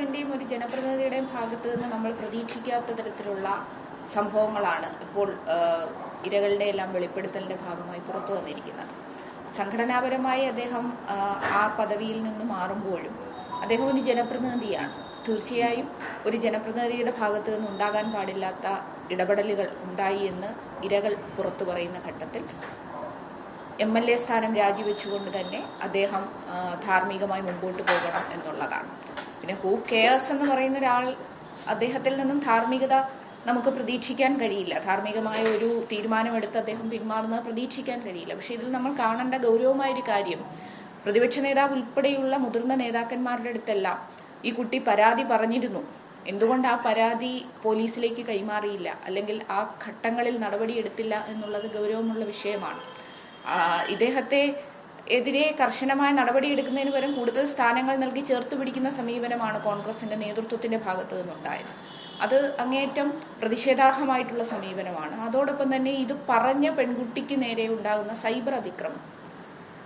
പ്രവർത്തകന്റെയും ഒരു ജനപ്രതിനിധിയുടെയും ഭാഗത്ത് നിന്ന് നമ്മൾ പ്രതീക്ഷിക്കാത്ത തരത്തിലുള്ള സംഭവങ്ങളാണ് ഇപ്പോൾ ഇരകളുടെ എല്ലാം വെളിപ്പെടുത്തലിന്റെ ഭാഗമായി പുറത്തു വന്നിരിക്കുന്നത്. സംഘടനാപരമായി അദ്ദേഹം ആ പദവിയിൽ നിന്ന് മാറുമ്പോഴും അദ്ദേഹം ഒരു ജനപ്രതിനിധിയാണ്. തീർച്ചയായും ഒരു ജനപ്രതിനിധിയുടെ ഭാഗത്ത് നിന്ന് ഉണ്ടാകാൻ പാടില്ലാത്ത ഇടപെടലുകൾ ഉണ്ടായി എന്ന് ഇരകൾ പുറത്തു പറയുന്ന ഘട്ടത്തിൽ MLA സ്ഥാനം രാജിവെച്ചുകൊണ്ട് തന്നെ അദ്ദേഹം ധാർമ്മികമായി മുമ്പോട്ട് പോകണം എന്നുള്ളതാണ്. പിന്നെ ഹൂ കെയേഴ്സ് എന്ന് പറയുന്ന ഒരാൾ, അദ്ദേഹത്തിൽ നിന്നും ധാർമ്മികത നമുക്ക് പ്രതീക്ഷിക്കാൻ കഴിയില്ല. ധാർമ്മികമായ ഒരു തീരുമാനമെടുത്ത് അദ്ദേഹം പിന്മാറുന്നത് പ്രതീക്ഷിക്കാൻ കഴിയില്ല. പക്ഷെ ഇതിൽ നമ്മൾ കാണേണ്ട ഗൗരവമായൊരു കാര്യം, പ്രതിപക്ഷ നേതാവ് ഉൾപ്പെടെയുള്ള മുതിർന്ന നേതാക്കന്മാരുടെ അടുത്തെല്ലാം ഈ കുട്ടി പരാതി പറഞ്ഞിരുന്നു. എന്തുകൊണ്ട് ആ പരാതി പോലീസിലേക്ക് കൈമാറിയില്ല, അല്ലെങ്കിൽ ആ ഘട്ടങ്ങളിൽ നടപടിയെടുത്തില്ല എന്നുള്ളത് ഗൗരവമുള്ള വിഷയമാണ്. ഇദ്ദേഹത്തെ എതിരെ കർശനമായ നടപടിയെടുക്കുന്നതിന് പകരം കൂടുതൽ സ്ഥാനങ്ങൾ നൽകി ചേർത്ത് പിടിക്കുന്ന സമീപനമാണ് കോൺഗ്രസിന്റെ നേതൃത്വത്തിന്റെ ഭാഗത്തു നിന്നുണ്ടായത്. അത് അങ്ങേയറ്റം പ്രതിഷേധാർഹമായിട്ടുള്ള സമീപനമാണ്. അതോടൊപ്പം തന്നെ ഇത് പറഞ്ഞ പെൺകുട്ടിക്ക് നേരെ ഉണ്ടാകുന്ന സൈബർ അതിക്രമം,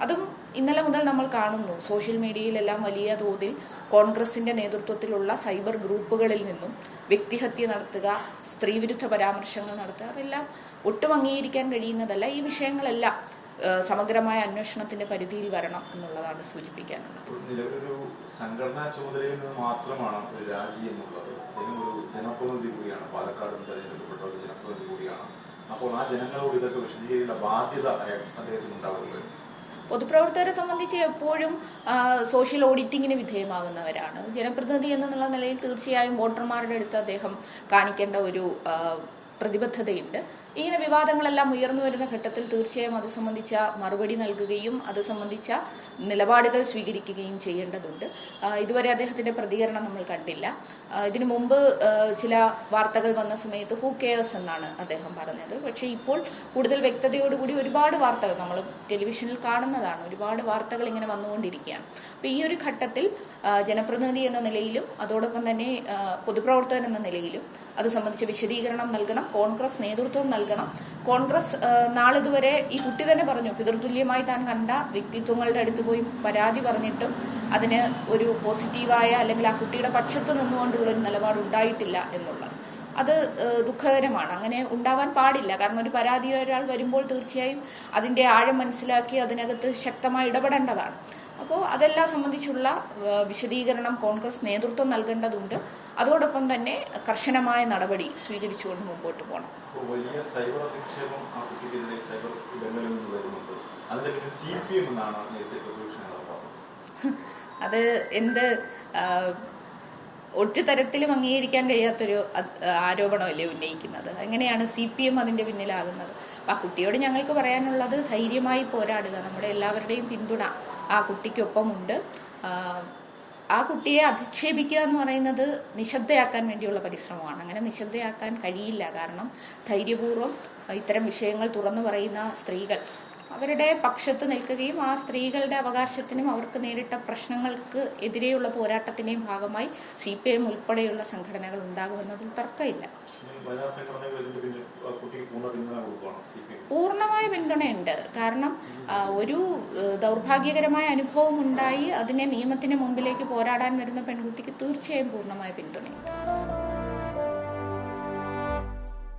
അതും ഇന്നലെ മുതൽ നമ്മൾ കാണുന്നു. സോഷ്യൽ മീഡിയയിലെല്ലാം വലിയ തോതിൽ കോൺഗ്രസിന്റെ നേതൃത്വത്തിലുള്ള സൈബർ ഗ്രൂപ്പുകളിൽ നിന്നും വ്യക്തിഹത്യ നടത്തുക, സ്ത്രീവിരുദ്ധ പരാമർശങ്ങൾ നടത്തുക, അതെല്ലാം ഒട്ടും അംഗീകരിക്കാൻ കഴിയുന്നതല്ല. ഈ വിഷയങ്ങളെല്ലാം സമഗ്രമായ അന്വേഷണത്തിന്റെ പരിധിയിൽ വരണം എന്നുള്ളതാണ് സൂചിപ്പിക്കാനുള്ളത്. നിലവിലൊരു സംഘടനാ ചുമതലയിൽ നിന്ന് മാത്രമാണ് ഒരു രാജി എന്നുള്ളത്. അദ്ദേഹം ഒരു ജനപ്രതിനിധി കൂടിയാണ്, പാലക്കാട് തെരഞ്ഞെടുക്കപ്പെട്ട ഒരു ജനപ്രതിനിധി കൂടിയാണ്. അപ്പോൾ ആ ജനങ്ങളോട് ഇതൊക്കെ വിശദീകരിക്കേണ്ട ബാധ്യത അദ്ദേഹത്തിന് ഉണ്ടാവുക. പൊതുപ്രവർത്തകരെ സംബന്ധിച്ച് എപ്പോഴും സോഷ്യൽ ഓഡിറ്റിങ്ങിന് വിധേയമാകുന്നവരാണ്. ജനപ്രതിനിധി എന്നുള്ള നിലയിൽ തീർച്ചയായും വോട്ടർമാരുടെ അടുത്ത് അദ്ദേഹം കാണിക്കേണ്ട ഒരു പ്രതിബദ്ധതയുണ്ട്. ഇങ്ങനെ വിവാദങ്ങളെല്ലാം ഉയർന്നു വരുന്ന ഘട്ടത്തിൽ തീർച്ചയായും അത് സംബന്ധിച്ച മറുപടി നൽകുകയും അത് സംബന്ധിച്ച നിലപാടുകൾ സ്വീകരിക്കുകയും ചെയ്യേണ്ടതുണ്ട്. ഇതുവരെ അദ്ദേഹത്തിന്റെ പ്രതികരണം നമ്മൾ കണ്ടില്ല. ഇതിനു മുമ്പ് ചില വാർത്തകൾ വന്ന സമയത്ത് ഹൂ കെയേഴ്സ് എന്നാണ് അദ്ദേഹം പറഞ്ഞത്. പക്ഷേ ഇപ്പോൾ കൂടുതൽ വ്യക്തതയോടുകൂടി ഒരുപാട് വാർത്തകൾ നമ്മൾ ടെലിവിഷനിൽ കാണുന്നതാണ്, ഒരുപാട് വാർത്തകൾ ഇങ്ങനെ വന്നുകൊണ്ടിരിക്കുകയാണ്. അപ്പോൾ ഈ ഒരു ഘട്ടത്തിൽ ജനപ്രതിനിധി എന്ന നിലയിലും അതോടൊപ്പം തന്നെ പൊതുപ്രവർത്തകൻ എന്ന നിലയിലും അത് സംബന്ധിച്ച വിശദീകരണം നൽകണം, കോൺഗ്രസ് നേതൃത്വം നൽകണം. കോൺഗ്രസ് നാളിതുവരെ ഈ കുട്ടി തന്നെ പറഞ്ഞു, പിതൃതുല്യമായി താൻ കണ്ട വ്യക്തിത്വങ്ങളുടെ അടുത്ത് പോയി പരാതി പറഞ്ഞിട്ടും അതിന് ഒരു പോസിറ്റീവായ അല്ലെങ്കിൽ ആ കുട്ടിയുടെ പക്ഷത്ത് നിന്നുകൊണ്ടുള്ള ഒരു നിലപാടുണ്ടായിട്ടില്ല എന്നുള്ളത്. അത് ദുഃഖകരമാണ്. അങ്ങനെ ഉണ്ടാവാൻ പാടില്ല. കാരണം ഒരു പരാതി ഒരാൾ വരുമ്പോൾ തീർച്ചയായും അതിൻ്റെ ആഴം മനസ്സിലാക്കി അതിനകത്ത് ശക്തമായി ഇടപെടേണ്ടതാണ്. അപ്പോൾ അതെല്ലാം സംബന്ധിച്ചുള്ള വിശദീകരണം കോൺഗ്രസ് നേതൃത്വം നൽകേണ്ടതുണ്ട്. അതോടൊപ്പം തന്നെ കർശനമായ നടപടി സ്വീകരിച്ചുകൊണ്ട് മുമ്പോട്ട് പോകണം. വലിയ സൈബർ അധിക്ഷേപം സൈബർ ഇടങ്ങളിൽ നിന്ന് വരുന്നുണ്ട്. അത് എന്ത് ഒരു തരത്തിലും അംഗീകരിക്കാൻ കഴിയാത്തൊരു ആരോപണമല്ലേ ഉന്നയിക്കുന്നത്. എങ്ങനെയാണ് CPM അതിന്റെ പിന്നിലാകുന്നത്? ആ കുട്ടിയോട് ഞങ്ങൾക്ക് പറയാനുള്ളത് ധൈര്യമായി പോരാടുക. നമ്മുടെ എല്ലാവരുടെയും പിന്തുണ ആ കുട്ടിക്കൊപ്പമുണ്ട്. ആ കുട്ടിയെ അധിക്ഷേപിക്കുക എന്ന് പറയുന്നത് നിശബ്ദയാക്കാൻ വേണ്ടിയുള്ള പരിശ്രമമാണ്. അങ്ങനെ നിശബ്ദയാക്കാൻ കഴിയില്ല. കാരണം ധൈര്യപൂർവ്വം ഇത്തരം വിഷയങ്ങൾ തുറന്നു പറയുന്ന സ്ത്രീകൾ അവരുടെ പക്ഷത്ത് നിൽക്കുകയും ആ സ്ത്രീകളുടെ അവകാശത്തിനും അവർക്ക് നേരിട്ട പ്രശ്നങ്ങൾക്ക് എതിരെയുള്ള പോരാട്ടത്തിന്റെയും ഭാഗമായി CPM ഉൾപ്പെടെയുള്ള സംഘടനകൾ ഉണ്ടാകുമെന്നതിൽ തർക്കമില്ല. പൂർണ്ണമായ പിന്തുണയുണ്ട്. കാരണം ഒരു ദൗർഭാഗ്യകരമായ അനുഭവം ഉണ്ടായി അതിനെ നിയമത്തിന് മുമ്പിലേക്ക് പോരാടാൻ വരുന്ന പെൺകുട്ടിക്ക് തീർച്ചയായും പൂർണ്ണമായ പിന്തുണയുണ്ട്.